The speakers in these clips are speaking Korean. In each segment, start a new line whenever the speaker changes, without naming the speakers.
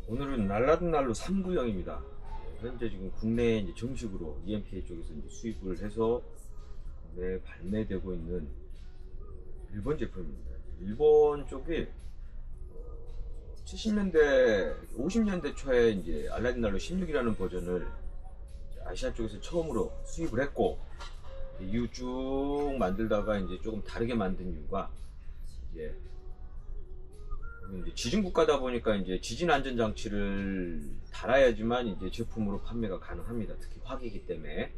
오늘은 날라든 날로 3구형입니다. 현재 지금 국내에 이제 정식으로 EMPA 쪽에서 이제 수입을 해서 국내에 발매되고 있는 일본 제품입니다. 일본 쪽이 70년대, 50년대 초에 이제 알라딘 난로 16이라는 버전을 아시아 쪽에서 처음으로 수입을 했고, 이후 쭉 만들다가 이제 조금 다르게 만든 이유가 이제 지진 국가다 보니까 이제 지진 안전 장치를 달아야지만 이제 제품으로 판매가 가능합니다. 특히 화기이기 때문에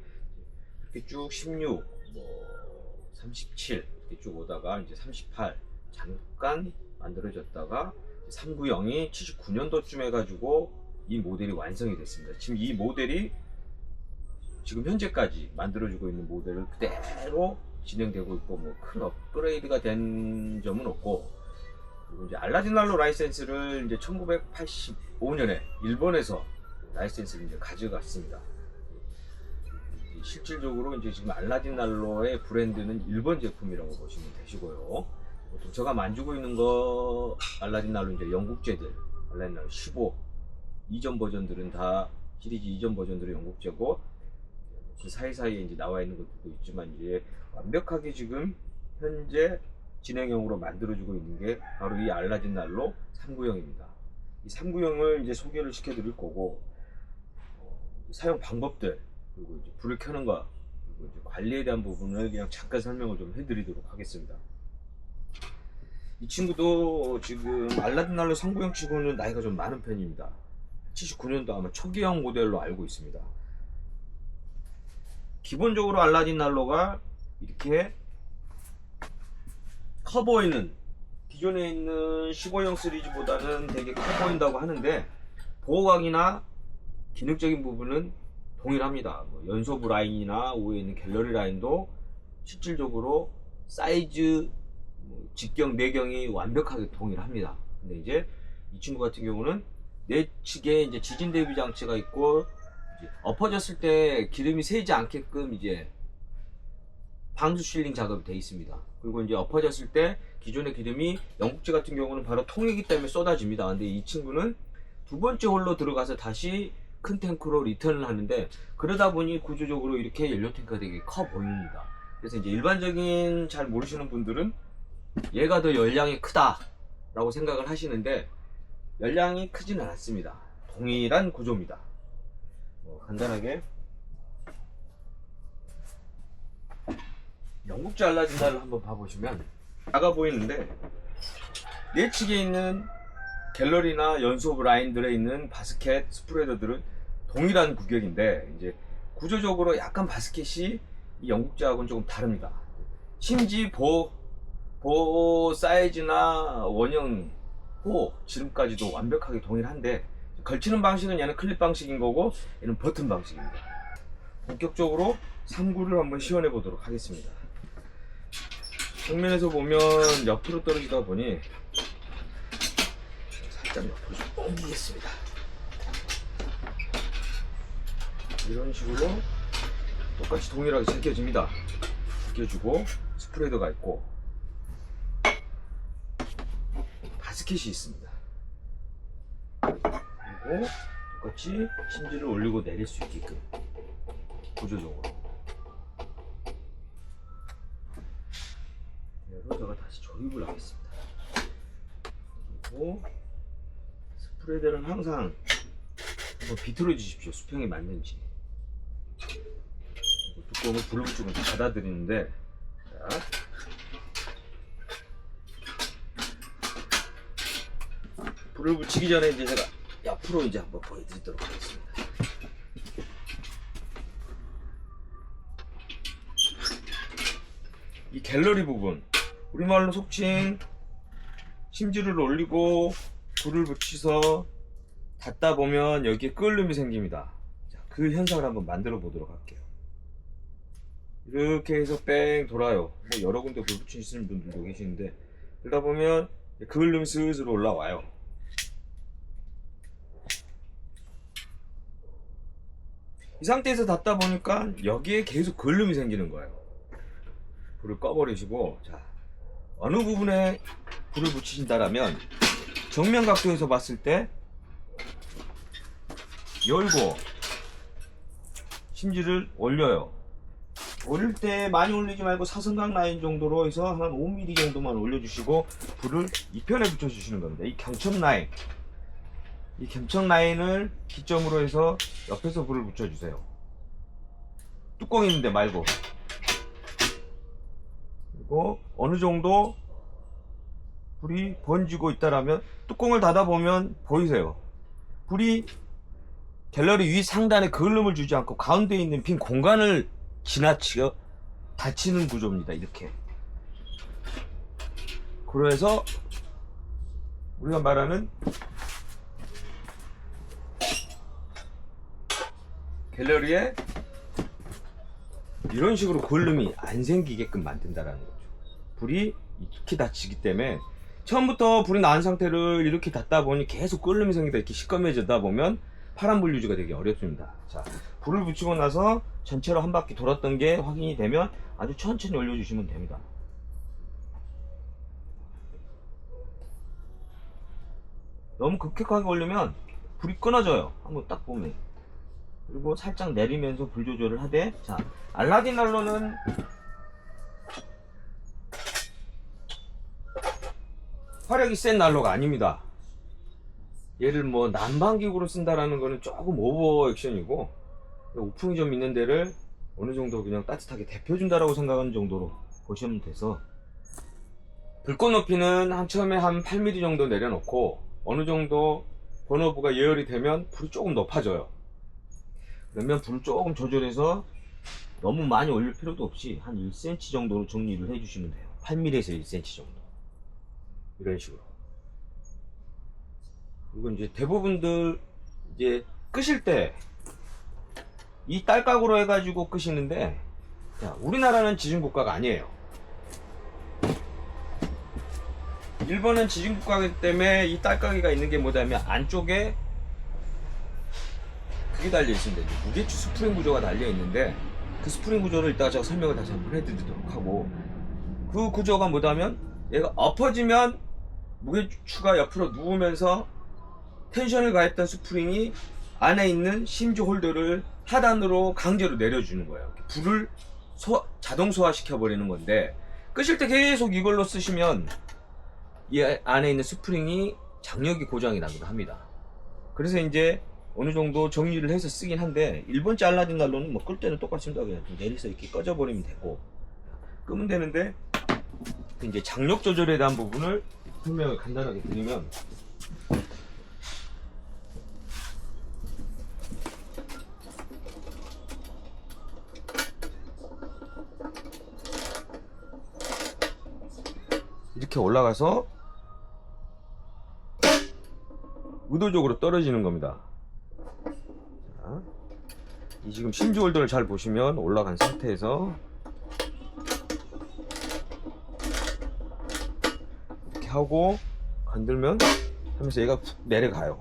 이렇게 쭉 16, 뭐 37 이렇게 쭉 오다가 이제 38 잠깐 만들어졌다가 390이 79년도쯤 해가지고 이 모델이 완성이 됐습니다. 지금 이 모델이 지금 현재까지 만들어지고 있는 모델을 그대로 진행되고 있고 뭐 큰 업그레이드가 된 점은 없고, 그리고 이제 알라딘 난로 라이센스를 이제 1985년에 일본에서 라이센스를 이제 가져갔습니다. 실질적으로 이제 지금 알라딘 난로의 브랜드는 일본 제품이라고 보시면 되시고요. 보통 제가 만지고 있는 거 알라딘 난로 이제 영국제들, 알라딘 난로 15 이전 버전들은 다 시리즈 이전 버전들은 영국제고, 그 사이사이에 이제 나와 있는 것도 있지만 이제 완벽하게 지금 현재 진행형으로 만들어지고 있는 게 바로 이 알라딘 난로 390입니다. 이 390을 이제 소개를 시켜 드릴 거고, 사용 방법들, 그리고 이제 불을 켜는 거, 그리고 이제 관리에 대한 부분을 그냥 잠깐 설명을 좀 해드리도록 하겠습니다. 이 친구도 지금 알라딘 난로 390 치고는 나이가 좀 많은 편입니다. 79년도 아마 초기형 모델로 알고 있습니다. 기본적으로 알라딘 난로가 이렇게 커 보이는, 기존에 있는 15형 시리즈보다는 되게 커 보인다고 하는데 보호각이나 기능적인 부분은 동일합니다. 뭐 연소부 라인이나 위에 있는 갤러리 라인도 실질적으로 사이즈, 직경, 내경이 완벽하게 동일합니다. 근데 이제 이 친구 같은 경우는 내측에 이제 지진 대비 장치가 있고, 이제 엎어졌을 때 기름이 새지 않게끔 이제 방수 실링 작업이 되어 있습니다. 그리고 이제 엎어졌을 때 기존의 기름이 영국제 같은 경우는 바로 통이기 때문에 쏟아집니다. 근데 이 친구는 두 번째 홀로 들어가서 다시 큰 탱크로 리턴을 하는데, 그러다 보니 구조적으로 이렇게 연료 탱크가 되게 커 보입니다. 그래서 이제 일반적인 잘 모르시는 분들은 얘가 더 열량이 크다 라고 생각을 하시는데, 열량이 크지는 않습니다. 동일한 구조입니다. 간단하게 영국제 알라딘 난로를 한번 봐보시면 작아 보이는데, 내측에 있는 갤러리나 연소부 라인들에 있는 바스켓 스프레더들은 동일한 구격인데, 이제 구조적으로 약간 바스켓이 이 영국제하고는 조금 다릅니다. 심지 보호 사이즈나 원형 호호 지름까지도 완벽하게 동일한데, 걸치는 방식은 얘는 클립 방식인 거고 얘는 버튼 방식입니다. 본격적으로 3구를 한번 시연해 보도록 하겠습니다. 정면에서 보면 옆으로 떨어지다 보니 살짝 옆으로 좀 옮기겠습니다. 이런 식으로 똑같이 동일하게 제껴집니다. 제껴주고 스프레더가 있고 바스켓이 있습니다. 그리고 똑같이 심지를 올리고 내릴 수 있게끔 구조적으로. 그래서 제가 다시 조립을 하겠습니다. 그리고 스프레드는 항상 한번 비틀어 주십시오. 수평이 맞는지. 뚜껑을 불을 붙이고 닫아드리는데, 자, 불을 붙이기 전에 이제 제가 옆으로 이제 한번 보여드리도록 하겠습니다. 이 갤러리 부분, 우리말로 속칭 심지를 올리고 불을 붙여서 닫다 보면 여기에 끓음이 생깁니다. 자, 그 현상을 한번 만들어 보도록 할게요. 이렇게 해서 뺑 돌아요. 뭐 여러 군데 불 붙이시는 분들도 계시는데, 그러다 보면 그을름이 슬슬 올라와요. 이 상태에서 닫다 보니까 여기에 계속 그을름이 생기는 거예요. 불을 꺼버리시고, 자, 어느 부분에 불을 붙이신다라면 정면 각도에서 봤을 때 열고 심지를 올려요. 올릴 때 많이 올리지 말고 사선각 라인 정도로 해서 한 5mm 정도만 올려주시고 불을 이 편에 붙여주시는 겁니다. 이 경첩 라인, 이 경첩 라인을 기점으로 해서 옆에서 불을 붙여주세요. 뚜껑 있는데 말고. 그리고 어느 정도 불이 번지고 있다라면 뚜껑을 닫아보면 보이세요. 불이 갤러리 위 상단에 그을름을 주지 않고 가운데에 있는 빈 공간을 지나치게 닫히는 구조입니다. 이렇게. 그래서 우리가 말하는 갤러리에 이런 식으로 그을름이 안 생기게끔 만든다라는 거죠. 불이 이렇게 닫히기 때문에 처음부터 불이 나은 상태를 이렇게 닫다 보니 계속 끓음이 생기다 이렇게 시꺼매지다 보면 파란불 유지가 되기 어렵습니다. 자, 불을 붙이고 나서 전체로 한 바퀴 돌았던 게 확인이 되면 아주 천천히 올려주시면 됩니다. 너무 급격하게 올리면 불이 끊어져요. 한번 딱 보면. 그리고 살짝 내리면서 불 조절을 하되, 자, 알라딘 난로는 화력이 센 난로가 아닙니다. 얘를 뭐 난방기구로 쓴다라는 거는 조금 오버 액션이고, 오풍이 좀 있는 데를 어느 정도 그냥 따뜻하게 데펴준다라고 생각하는 정도로 보시면 돼서, 불꽃 높이는 처음에 한 8mm 정도 내려놓고 어느 정도 번호부가 예열이 되면 불이 조금 높아져요. 그러면 불을 조금 조절해서 너무 많이 올릴 필요도 없이 한 1cm 정도로 정리를 해주시면 돼요. 8mm에서 1cm 정도. 이런 식으로. 그리고 이제 대부분들 이제 끄실 때 이 딸깍으로 해가지고 끄시는데, 자, 우리나라는 지진국가가 아니에요. 일본은 지진국가이기 때문에 이 딸깍이가 있는 게 뭐냐면 안쪽에 그게 달려 있습니다. 무게추 스프링 구조가 달려 있는데, 그 스프링 구조를 이따가 제가 설명을 다시 한번 해드리도록 하고, 그 구조가 뭐냐면 얘가 엎어지면 무게추가 옆으로 누우면서 텐션을 가했던 스프링이 안에 있는 심지 홀더를 하단으로 강제로 내려주는 거예요. 불을 자동 소화시켜 버리는 건데, 끄실 때 계속 이걸로 쓰시면 이 안에 있는 스프링이 장력이 고장이 나기도 합니다. 그래서 이제 어느 정도 정리를 해서 쓰긴 한데, 일본제 알라딘 난로는 뭐 끌 때는 똑같습니다. 그냥 내려서 이렇게 꺼져 버리면 되고 끄면 되는데, 이제 장력 조절에 대한 부분을 설명을 간단하게 드리면, 이렇게 올라가서 의도적으로 떨어지는 겁니다. 자, 이 지금 심지 홀더를 잘 보시면 올라간 상태에서 이렇게 하고 건들면 하면서 얘가 푹 내려가요.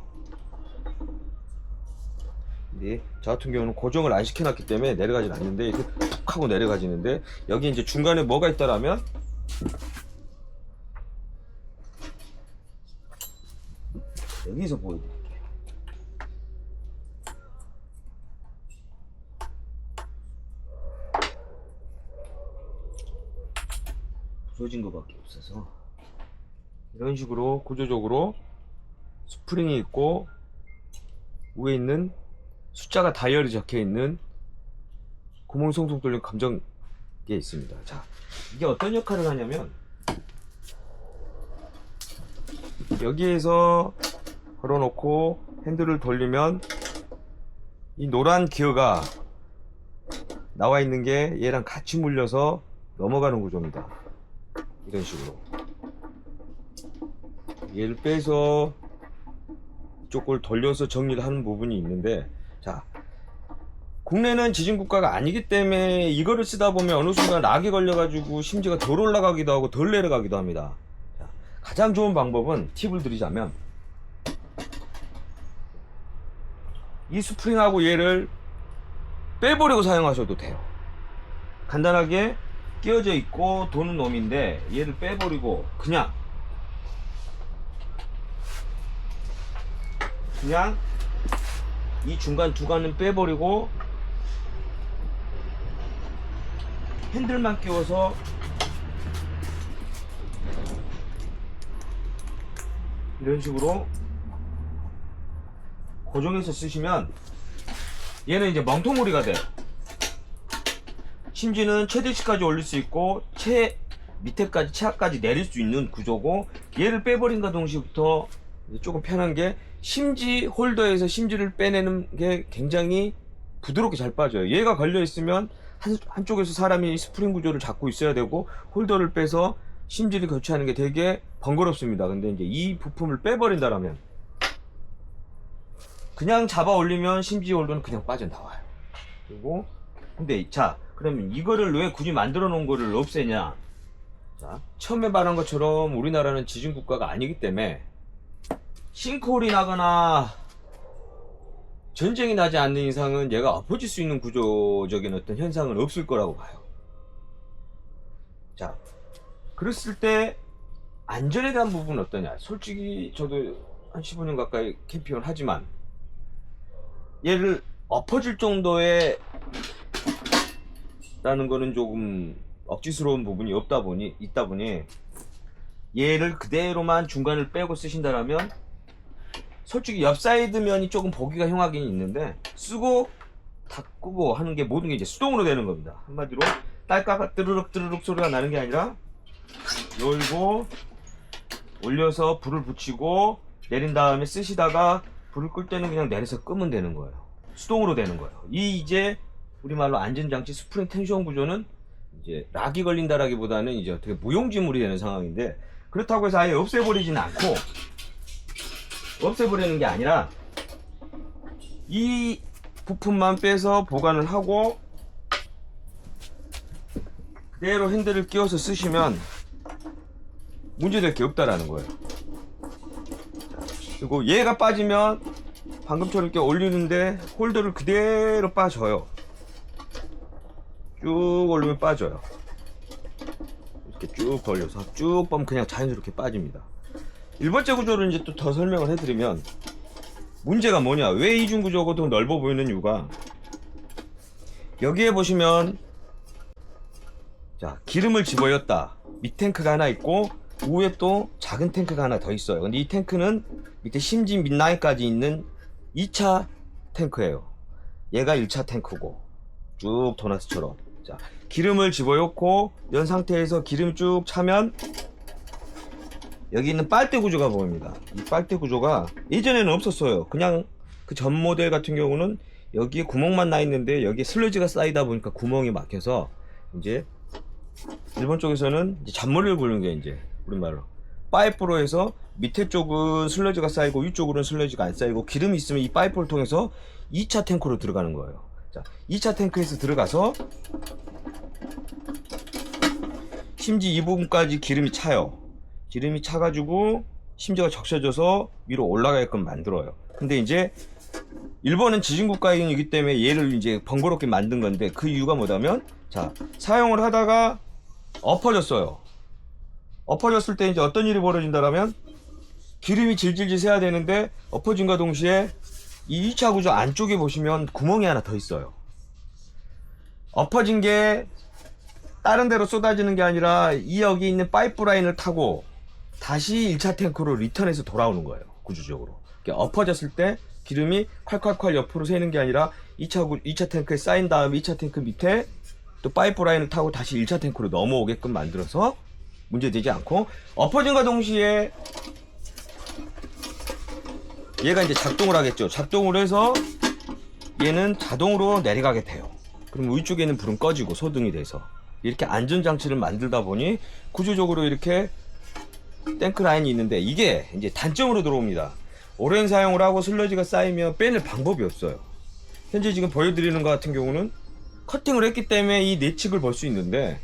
근데 저 같은 경우는 고정을 안 시켜놨기 때문에 내려가진 않는데, 이렇게 푹 하고 내려가지는데, 여기 이제 중간에 뭐가 있다라면 여기서 보여드릴게요. 부서진 것밖에 없어서 이런 식으로 구조적으로 스프링이 있고 위에 있는 숫자가 다이얼이 적혀 있는 구멍 송송 뚫린 감정기에 있습니다. 자, 이게 어떤 역할을 하냐면, 여기에서 걸어놓고 핸들을 돌리면 이 노란 기어가 나와 있는 게 얘랑 같이 물려서 넘어가는 구조입니다. 이런 식으로 얘를 빼서 이쪽을 돌려서 정리를 하는 부분이 있는데, 자, 국내는 지진국가가 아니기 때문에 이거를 쓰다 보면 어느 순간 락이 걸려가지고 심지가 덜 올라가기도 하고 덜 내려가기도 합니다. 자, 가장 좋은 방법은 팁을 드리자면, 이 스프링하고 얘를 빼버리고 사용하셔도 돼요. 간단하게 끼워져 있고 도는 놈인데 얘를 빼버리고 그냥 이 중간 두 관은 빼버리고 핸들만 끼워서 이런 식으로 고정해서 쓰시면 얘는 이제 멍텅구리가 돼요. 심지는 최대치까지 올릴 수 있고 밑에까지 최하까지 내릴 수 있는 구조고, 얘를 빼버린과 동시부터 조금 편한 게 심지 홀더에서 심지를 빼내는 게 굉장히 부드럽게 잘 빠져요. 얘가 걸려 있으면 한쪽에서 사람이 스프링 구조를 잡고 있어야 되고, 홀더를 빼서 심지를 교체하는 게 되게 번거롭습니다. 근데 이제 이 부품을 빼버린다라면 그냥 잡아 올리면 심지 홀더는 그냥 빠져나와요. 그리고 근데 자, 그러면 이거를 왜 굳이 만들어 놓은 거를 없애냐? 자, 처음에 말한 것처럼 우리나라는 지진 국가가 아니기 때문에 싱크홀이 나거나 전쟁이 나지 않는 이상은 얘가 엎어질 수 있는 구조적인 어떤 현상은 없을 거라고 봐요. 자, 그랬을 때 안전에 대한 부분은 어떠냐? 솔직히 저도 한 15년 가까이 캠핑을 하지만 얘를 엎어질 정도의 라는 거는 조금 억지스러운 부분이 있다 보니 얘를 그대로만 중간을 빼고 쓰신다라면 솔직히 옆 사이드 면이 조금 보기가 흉하긴 있는데, 쓰고 닫고 하는 게 모든 게 이제 수동으로 되는 겁니다. 한마디로 딸깍 뜨르륵 뜨르륵 소리가 나는 게 아니라 열고 올려서 불을 붙이고 내린 다음에 쓰시다가 불을 끌 때는 그냥 내려서 끄면 되는 거예요. 수동으로 되는 거예요. 이 이제 우리말로 안전장치 스프링 텐션 구조는 이제 락이 걸린다라기보다는 이제 어떻게 무용지물이 되는 상황인데, 그렇다고 해서 아예 없애버리지는 않고, 없애버리는 게 아니라 이 부품만 빼서 보관을 하고 그대로 핸들을 끼워서 쓰시면 문제될 게 없다라는 거예요. 그리고 얘가 빠지면 방금처럼 이렇게 올리는데 홀더를 그대로 빠져요. 쭉 올리면 빠져요. 이렇게 쭉 벌려서 쭉 뻗으면 그냥 자연스럽게 빠집니다. 1번째 구조를 이제 또 더 설명을 해드리면, 문제가 뭐냐, 왜 이중 구조가 더 넓어 보이는 이유가, 여기에 보시면 자, 기름을 집어였다. 밑 탱크가 하나 있고 위에 또 작은 탱크가 하나 더 있어요. 근데 이 탱크는 밑에 심지 밑라인까지 있는 2차 탱크예요. 얘가 1차 탱크고, 쭉 도나스처럼. 자, 기름을 집어넣고 연 상태에서 기름 쭉 차면 여기 있는 빨대 구조가 보입니다. 이 빨대 구조가 예전에는 없었어요. 그냥 그 전 모델 같은 경우는 여기에 구멍만 나 있는데 여기에 슬러지가 쌓이다 보니까 구멍이 막혀서 이제 일본 쪽에서는 이제 잔머리를 부르는 게 이제 우리말로 파이프로 해서 밑에 쪽은 슬러지가 쌓이고 위쪽으로는 슬러지가 안 쌓이고, 기름이 있으면 이 파이프를 통해서 2차 탱크로 들어가는 거예요. 자, 2차 탱크에서 들어가서 심지 이 부분까지 기름이 차요. 기름이 차가지고 심지가 적셔져서 위로 올라가게끔 만들어요. 근데 이제 일본은 지진국가이기 때문에 얘를 이제 번거롭게 만든 건데, 그 이유가 뭐냐면, 자, 사용을 하다가 엎어졌어요. 엎어졌을 때 이제 어떤 일이 벌어진다라면, 기름이 질질질 새야 되는데 엎어짐과 동시에 이 2차 구조 안쪽에 보시면 구멍이 하나 더 있어요. 엎어진 게 다른 데로 쏟아지는 게 아니라 이 여기 있는 파이프 라인을 타고 다시 1차 탱크로 리턴해서 돌아오는 거예요. 구조적으로. 엎어졌을 때 기름이 콸콸콸 옆으로 새는 게 아니라 2차 탱크에 쌓인 다음에 2차 탱크 밑에 또 파이프 라인을 타고 다시 1차 탱크로 넘어오게끔 만들어서 문제되지 않고, 엎어짐과 동시에 얘가 이제 작동을 하겠죠. 작동을 해서 얘는 자동으로 내려가게 돼요. 그럼 위쪽에 있는 불은 꺼지고 소등이 돼서 이렇게 안전장치를 만들다 보니 구조적으로 이렇게 탱크 라인이 있는데, 이게 이제 단점으로 들어옵니다. 오랜 사용을 하고 슬러지가 쌓이면 빼낼 방법이 없어요. 현재 지금 보여드리는 것 같은 경우는 커팅을 했기 때문에 이 내측을 볼 수 있는데,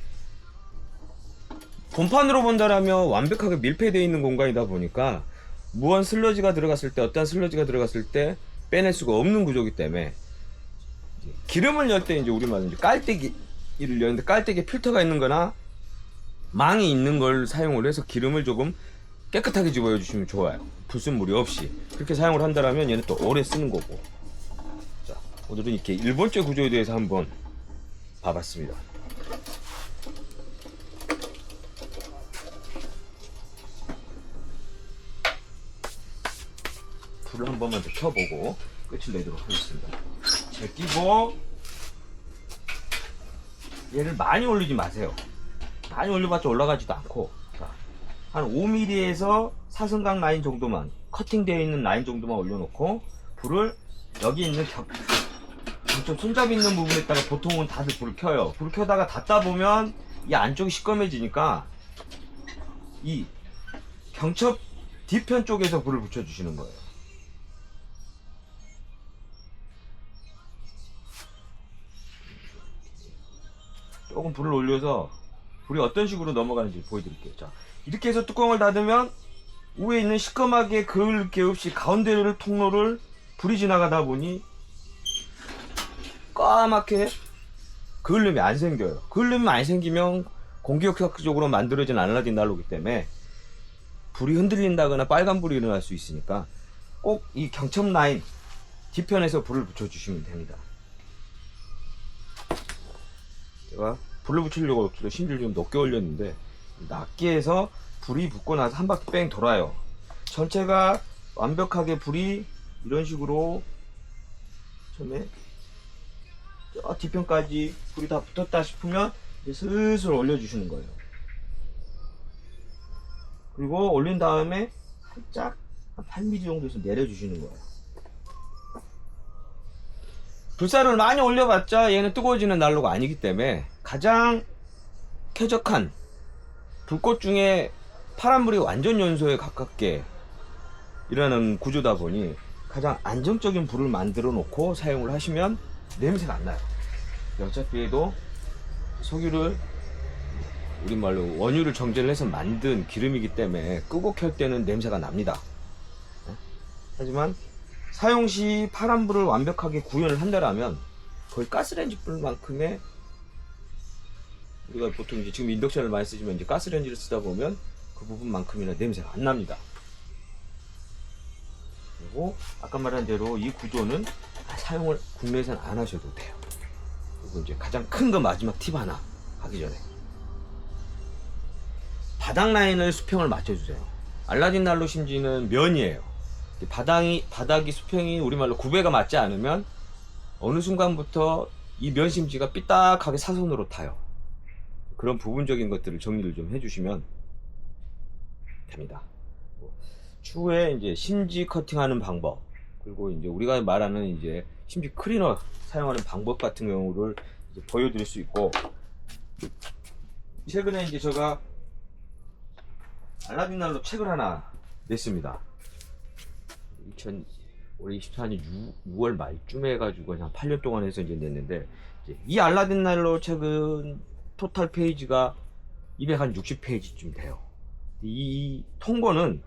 본판으로 본다라면 완벽하게 밀폐되어 있는 공간이다 보니까 무한 슬러지가 들어갔을 때, 어떠한 슬러지가 들어갔을 때 빼낼 수가 없는 구조이기 때문에, 기름을 열 때 이제 우리말로 이제 깔때기를 여는데 깔때기에 필터가 있는 거나 망이 있는 걸 사용을 해서 기름을 조금 깨끗하게 집어여 주시면 좋아요. 불순물이 없이. 그렇게 사용을 한다라면 얘는 또 오래 쓰는 거고. 오늘은 이렇게 일본제 구조에 대해서 한번 봐봤습니다. 불을 한 번만 더 켜보고 끝을 내도록 하겠습니다. 제끼고 얘를 많이 올리지 마세요. 많이 올려봤자 올라가지도 않고, 자, 한 5mm에서 사선각 라인 정도만, 커팅되어 있는 라인 정도만 올려놓고 불을 여기 있는 좀 손잡이 있는 부분에다가 보통은 다들 불을 켜요. 불을 켜다가 닫다 보면 이 안쪽이 시꺼매지니까 이 경첩 뒤편 쪽에서 불을 붙여주시는 거예요. 조금 불을 올려서 불이 어떤 식으로 넘어가는지 보여드릴게요. 자, 이렇게 해서 뚜껑을 닫으면 위에 있는 시커멓게 그을 게 없이 가운데를 통로를 불이 지나가다 보니 까맣게 그을름이 안 생겨요. 그을름이 안 생기면 공기역학적으로 만들어진 알라딘 난로기 때문에 불이 흔들린다거나 빨간불이 일어날 수 있으니까 꼭 이 경첩 라인 뒤편에서 불을 붙여주시면 됩니다. 제가 불을 붙이려고 심지를 좀 높게 올렸는데 낮게 해서 불이 붙고 나서 한 바퀴 뺑 돌아요. 전체가 완벽하게 불이 이런 식으로 처음에 저 뒤편까지 불이 다 붙었다 싶으면 이제 슬슬 올려주시는 거예요. 그리고 올린 다음에 살짝 한 8mm 정도에서 내려주시는 거예요. 불살을 많이 올려봤자 얘는 뜨거워지는 난로가 아니기 때문에 가장 쾌적한 불꽃 중에 파란불이 완전 연소에 가깝게 일어나는 구조다 보니 가장 안정적인 불을 만들어 놓고 사용을 하시면 냄새가 안 나요. 어차피 얘도 석유를 우리말로 원유를 정제를 해서 만든 기름이기 때문에 끄고 켤 때는 냄새가 납니다. 하지만 사용 시 파란불을 완벽하게 구현을 한다라면 거의 가스레인지 불만큼의, 우리가 보통 이제 지금 인덕션을 많이 쓰지만 이제 가스레인지를 쓰다 보면 그 부분만큼이나 냄새가 안 납니다. 그리고 아까 말한 대로 이 구조는 사용을 국내에서는 안 하셔도 돼요. 그리고 이제 가장 큰 거 마지막 팁 하나 하기 전에 바닥 라인을 수평을 맞춰주세요. 알라딘 난로 심지는 면이에요. 바닥이 수평이 우리말로 구배가 맞지 않으면 어느 순간부터 이 면 심지가 삐딱하게 사선으로 타요. 그런 부분적인 것들을 정리를 좀 해주시면 됩니다. 추후에 이제 심지 커팅하는 방법, 그리고 이제 우리가 말하는 이제 심지 클리너 사용하는 방법 같은 경우를 이제 보여드릴 수 있고, 최근에 이제 제가 알라딘 난로 책을 하나 냈습니다. 올해 24년 6월 말쯤에 해가지고 한 8년 동안 해서 이제 냈는데, 이제 이 알라딘 난로 책은 토탈 페이지가 260페이지쯤 돼요. 이 통보는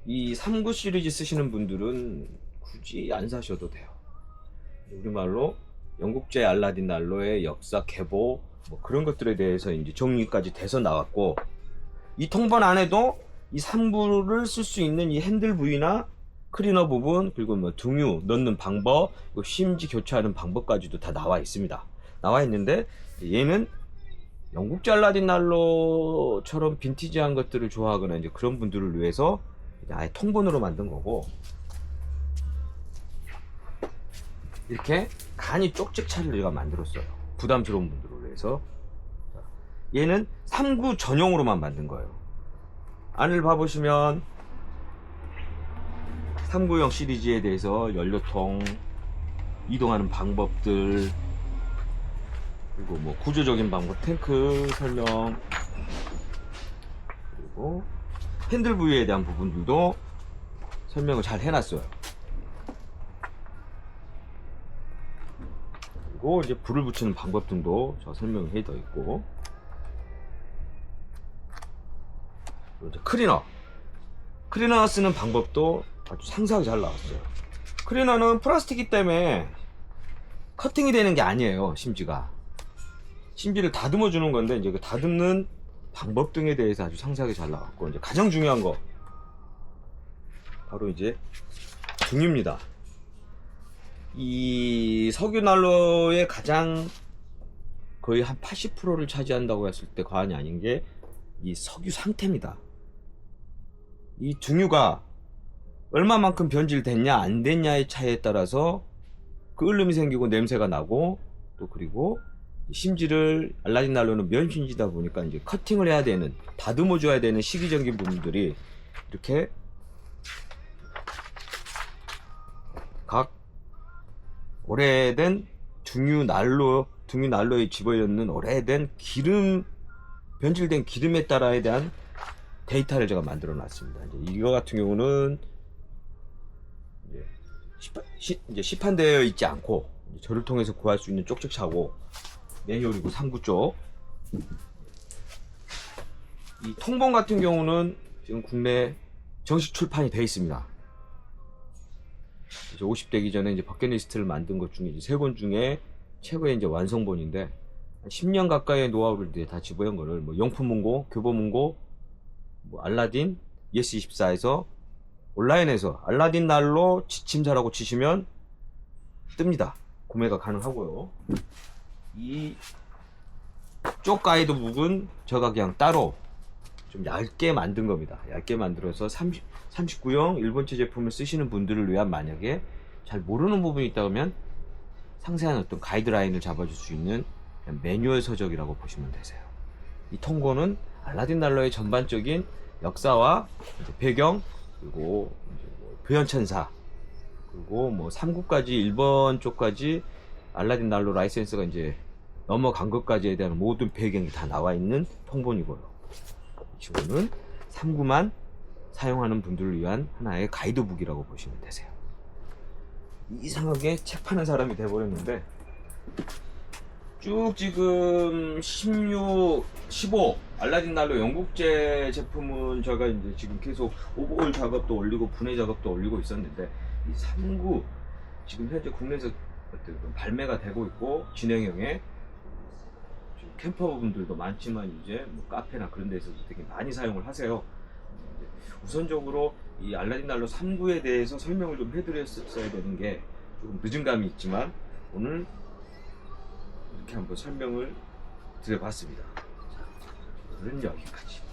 이 39 시리즈 쓰시는 분들은 굳이 안 사셔도 돼요. 우리말로 영국제 알라딘 난로의 역사, 계보, 뭐 그런 것들에 대해서 이제 정리까지 돼서 나왔고, 이 통본 안에도 이 39를 쓸 수 있는 이 핸들 부위나 클리너 부분, 그리고 뭐 등유 넣는 방법, 심지 교체하는 방법까지도 다 나와 있습니다. 나와 있는데 얘는 영국제 알라딘 난로처럼 빈티지한 것들을 좋아하거나 이제 그런 분들을 위해서 아예 통본으로 만든 거고, 이렇게 간이 쪽집 차를 제가 만들었어요. 부담스러운 분들을 위해서. 얘는 39 전용으로만 만든 거예요. 안을 봐보시면 390 시리즈에 대해서 연료통, 이동하는 방법들, 그리고 뭐 구조적인 방법, 탱크 설명, 그리고 핸들 부위에 대한 부분들도 설명을 잘 해놨어요. 그리고 이제 불을 붙이는 방법 등도 저 설명을 해져 있고, 그리고 이제 클리너 쓰는 방법도 아주 상세하게 잘 나왔어요. 클리너는 플라스틱이기 때문에 커팅이 되는 게 아니에요. 심지를 다듬어 주는 건데, 이제 그 다듬는 방법 등에 대해서 아주 상세하게 잘 나왔고, 이제 가장 중요한 거 바로 이제 등유입니다. 이 석유 난로의 가장 거의 한 80%를 차지한다고 했을 때 과언이 아닌 게 이 석유 상태입니다. 이 등유가 얼마만큼 변질됐냐 안 됐냐의 차이에 따라서 그 얼음이 생기고 냄새가 나고, 또 그리고 심지를 알라딘 난로는 면심지다 보니까 이제 커팅을 해야 되는, 다듬어 줘야 되는 시기적인 부분들이 이렇게 각 오래된 등유 난로에 집어넣는 오래된 기름, 변질된 기름에 따라에 대한 데이터를 제가 만들어 놨습니다. 이제 이거 같은 경우는 이제 시판되어 있지 않고 저를 통해서 구할 수 있는 쪽쪽차고 매뉴얼이고 3구 쪽. 이 통본 같은 경우는 지금 국내 정식 출판이 되어 있습니다. 이제 50되기 전에 이제 버킷리스트를 만든 것 중에 이제 3권 중에 최고의 이제 완성본인데, 10년 가까이의 노하우를 이제 다 집어연 거를 뭐 용품문고, 교보문고, 뭐 알라딘, 예스24에서 온라인에서 알라딘 난로 지침사라고 치시면 뜹니다. 구매가 가능하고요. 이 쪽 가이드북은 제가 그냥 따로 좀 얇게 만든 겁니다. 얇게 만들어서 39형 일본체 제품을 쓰시는 분들을 위한, 만약에 잘 모르는 부분이 있다 면 상세한 어떤 가이드라인을 잡아줄 수 있는 매뉴얼 서적이라고 보시면 되세요. 이 통고는 알라딘 난로의 전반적인 역사와 배경, 그리고 뭐 부연천사, 그리고 뭐 3구까지, 1번 쪽까지 알라딘 난로 라이센스가 이제 넘어간 것까지에 대한 모든 배경이 다 나와 있는 통본이고요. 이 친구는 3구만 사용하는 분들을 위한 하나의 가이드북이라고 보시면 되세요. 이상하게 책 파는 사람이 돼버렸는데, 쭉 지금 16, 15 알라딘 난로 영국제 제품은 제가 이제 지금 계속 오버홀 작업도 올리고 분해 작업도 올리고 있었는데, 이 3구 지금 현재 국내에서 발매가 되고 있고 진행형에 캠퍼분들도 많지만 이제 뭐 카페나 그런 데서도 되게 많이 사용을 하세요. 우선적으로 이 알라딘 난로 3구에 대해서 설명을 좀 해드렸어야 되는 게 조금 늦은 감이 있지만, 오늘 이렇게 한번 설명을 드려봤습니다. 자, 오늘은 여기까지.